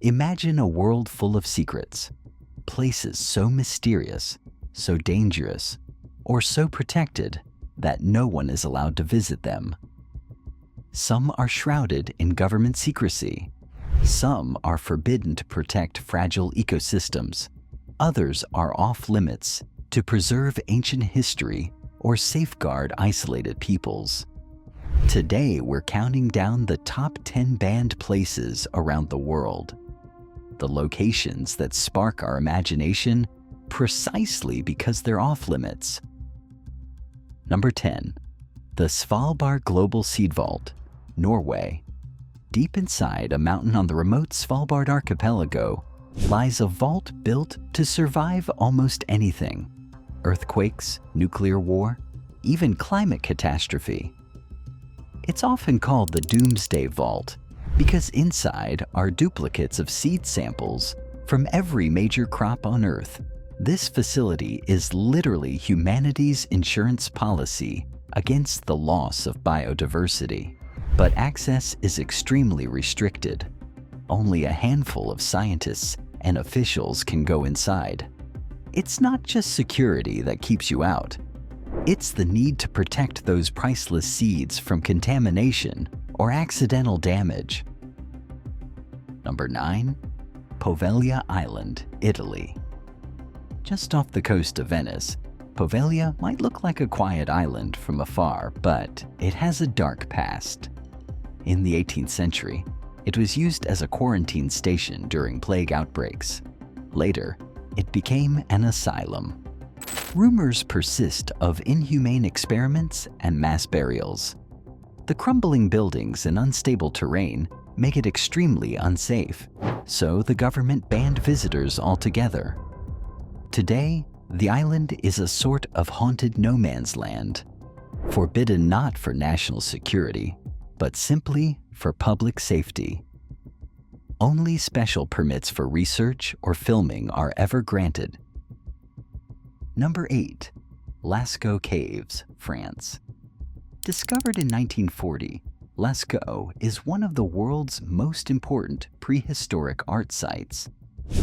Imagine a world full of secrets, places so mysterious, so dangerous, or so protected that no one is allowed to visit them. Some are shrouded in government secrecy. Some are forbidden to protect fragile ecosystems. Others are off limits to preserve ancient history or safeguard isolated peoples. Today, we're counting down the top 10 banned places around the world. The locations that spark our imagination precisely because they're off limits. Number 10. The Svalbard Global Seed Vault, Norway. Deep inside a mountain on the remote Svalbard archipelago lies a vault built to survive almost anything: earthquakes, nuclear war, even climate catastrophe. It's often called the Doomsday Vault because inside are duplicates of seed samples from every major crop on Earth. This facility is literally humanity's insurance policy against the loss of biodiversity. But access is extremely restricted. Only a handful of scientists and officials can go inside. It's not just security that keeps you out. It's the need to protect those priceless seeds from contamination or accidental damage. Number 9. Poveglia Island, Italy. Just off the coast of Venice, Poveglia might look like a quiet island from afar, but it has a dark past. In the 18th century, it was used as a quarantine station during plague outbreaks. Later, it became an asylum. Rumors persist of inhumane experiments and mass burials. The crumbling buildings and unstable terrain make it extremely unsafe, so the government banned visitors altogether. Today, the island is a sort of haunted no man's land, forbidden not for national security, but simply for public safety. Only special permits for research or filming are ever granted. Number 8. Lascaux Caves, France. Discovered in 1940, Lascaux is one of the world's most important prehistoric art sites,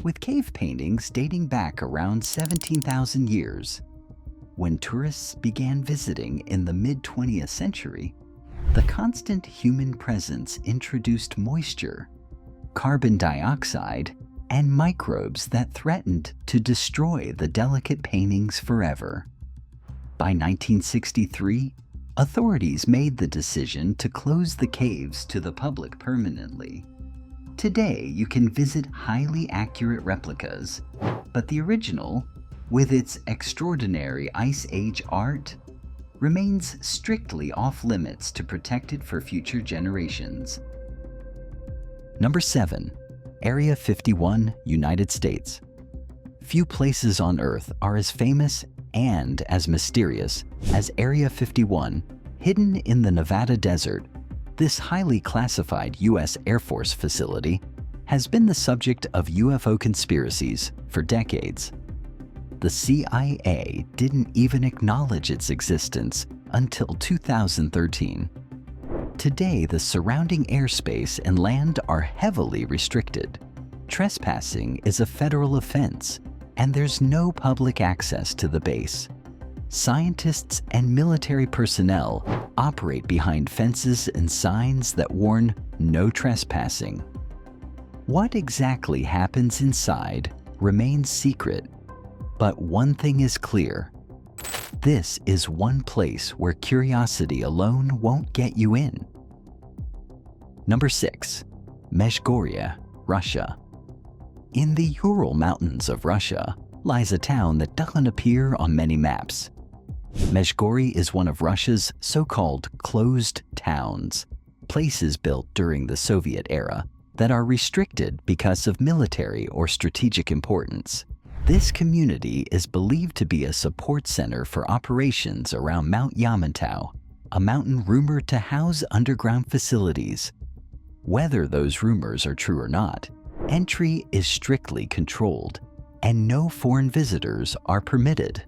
with cave paintings dating back around 17,000 years. When tourists began visiting in the mid-20th century, the constant human presence introduced moisture, carbon dioxide, and microbes that threatened to destroy the delicate paintings forever. By 1963, authorities made the decision to close the caves to the public permanently. Today, you can visit highly accurate replicas, but the original, with its extraordinary Ice Age art, remains strictly off limits to protect it for future generations. Number 7. Area 51, United States. Few places on Earth are as famous and as mysterious as Area 51, hidden in the Nevada desert. This highly classified U.S. Air Force facility has been the subject of UFO conspiracies for decades. The CIA didn't even acknowledge its existence until 2013. Today, the surrounding airspace and land are heavily restricted. Trespassing is a federal offense, and there's no public access to the base. Scientists and military personnel operate behind fences and signs that warn no trespassing. What exactly happens inside remains secret, but one thing is clear. This is one place where curiosity alone won't get you in. Number 6. Meshgoria, Russia. In the Ural Mountains of Russia lies a town that doesn't appear on many maps. Meshgory is one of Russia's so-called closed towns, places built during the Soviet era that are restricted because of military or strategic importance. This community is believed to be a support center for operations around Mount Yamantau, a mountain rumored to house underground facilities. Whether those rumors are true or not, entry is strictly controlled, and no foreign visitors are permitted.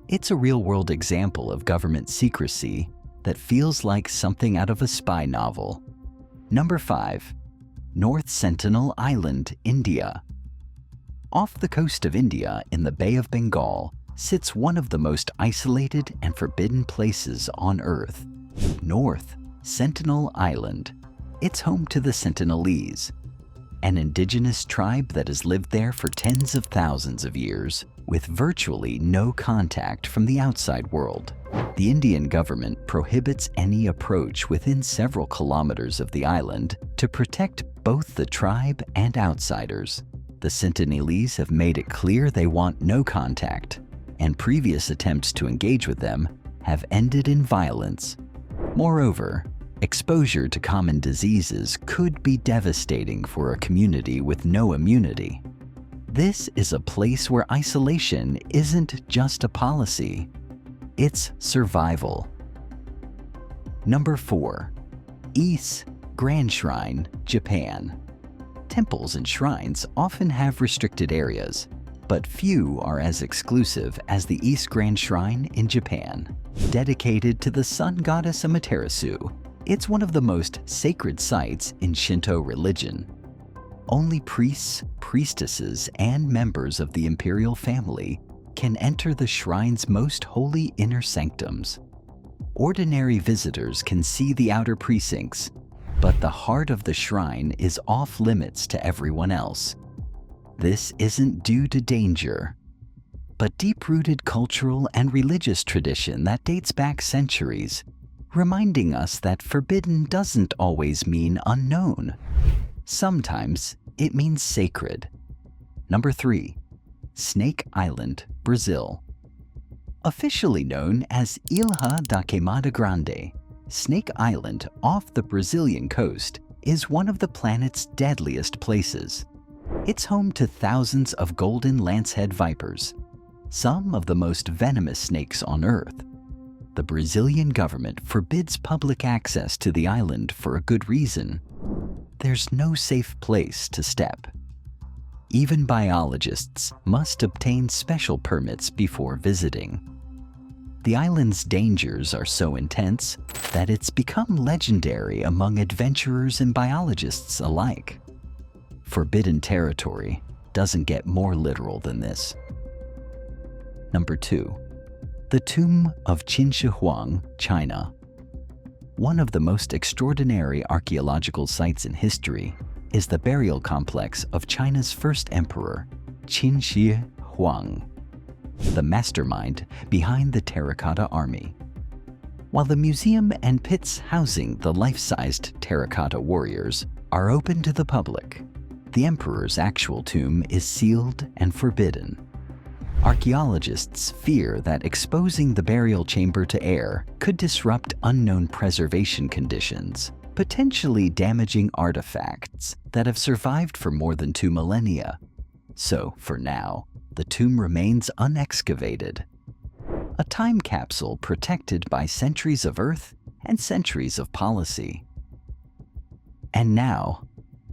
It's a real-world example of government secrecy that feels like something out of a spy novel. Number 5. North Sentinel Island, India. Off the coast of India in the Bay of Bengal sits one of the most isolated and forbidden places on Earth, North Sentinel Island. It's home to the Sentinelese, an indigenous tribe that has lived there for tens of thousands of years with virtually no contact from the outside world. The Indian government prohibits any approach within several kilometers of the island to protect both the tribe and outsiders. The Sentinelese have made it clear they want no contact, and previous attempts to engage with them have ended in violence. Moreover, exposure to common diseases could be devastating for a community with no immunity. This is a place where isolation isn't just a policy, it's survival. Number 4. Ise Grand Shrine, Japan. Temples and shrines often have restricted areas, but few are as exclusive as the Ise Grand Shrine in Japan. Dedicated to the sun goddess Amaterasu, it's one of the most sacred sites in Shinto religion. Only priests, priestesses, and members of the imperial family can enter the shrine's most holy inner sanctums. Ordinary visitors can see the outer precincts, but the heart of the shrine is off limits to everyone else. This isn't due to danger, but deep-rooted cultural and religious tradition that dates back centuries, reminding us that forbidden doesn't always mean unknown. Sometimes it means sacred. Number 3. Snake Island, Brazil. Officially known as Ilha da Queimada Grande, Snake Island off the Brazilian coast is one of the planet's deadliest places. It's home to thousands of golden lancehead vipers, some of the most venomous snakes on Earth. The Brazilian government forbids public access to the island for a good reason. There's no safe place to step. Even biologists must obtain special permits before visiting. The island's dangers are so intense that it's become legendary among adventurers and biologists alike. Forbidden territory doesn't get more literal than this. Number 2. The Tomb of Qin Shi Huang, China. One of the most extraordinary archaeological sites in history is the burial complex of China's first emperor, Qin Shi Huang, the mastermind behind the Terracotta Army. While the museum and pits housing the life-sized terracotta warriors are open to the public, the emperor's actual tomb is sealed and forbidden. Archaeologists fear that exposing the burial chamber to air could disrupt unknown preservation conditions, potentially damaging artifacts that have survived for more than 2 millennia. So, for now, the tomb remains unexcavated. A time capsule protected by centuries of Earth and centuries of policy. And now,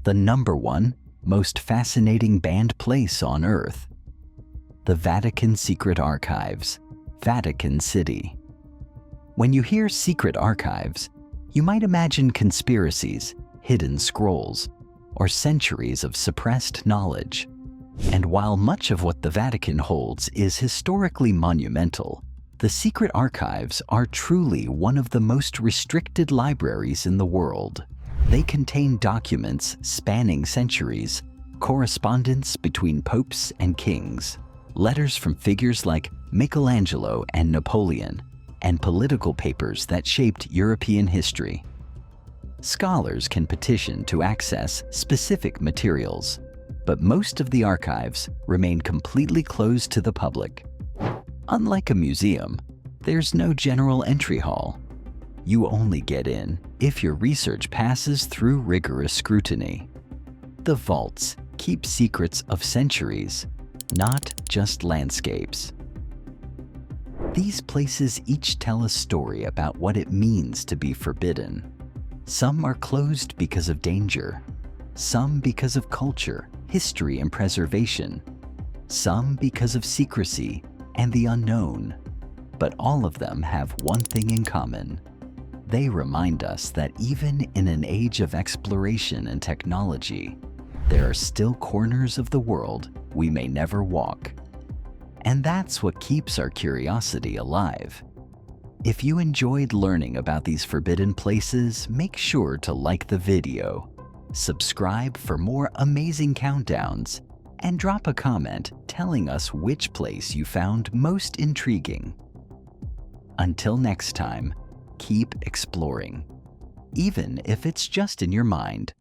the number 1 most fascinating banned place on Earth. The Vatican Secret Archives, Vatican City. When you hear secret archives, you might imagine conspiracies, hidden scrolls, or centuries of suppressed knowledge. And while much of what the Vatican holds is historically monumental, the secret archives are truly one of the most restricted libraries in the world. They contain documents spanning centuries, correspondence between popes and kings, letters from figures like Michelangelo and Napoleon, and political papers that shaped European history. Scholars can petition to access specific materials, but most of the archives remain completely closed to the public. Unlike a museum, there's no general entry hall. You only get in if your research passes through rigorous scrutiny. The vaults keep secrets of centuries, not just landscapes. These places each tell a story about what it means to be forbidden. Some are closed because of danger, some because of culture, history, and preservation, some because of secrecy and the unknown, but all of them have one thing in common. They remind us that even in an age of exploration and technology, there are still corners of the world we may never walk. And that's what keeps our curiosity alive. If you enjoyed learning about these forbidden places, make sure to like the video, subscribe for more amazing countdowns, and drop a comment telling us which place you found most intriguing. Until next time, keep exploring, even if it's just in your mind.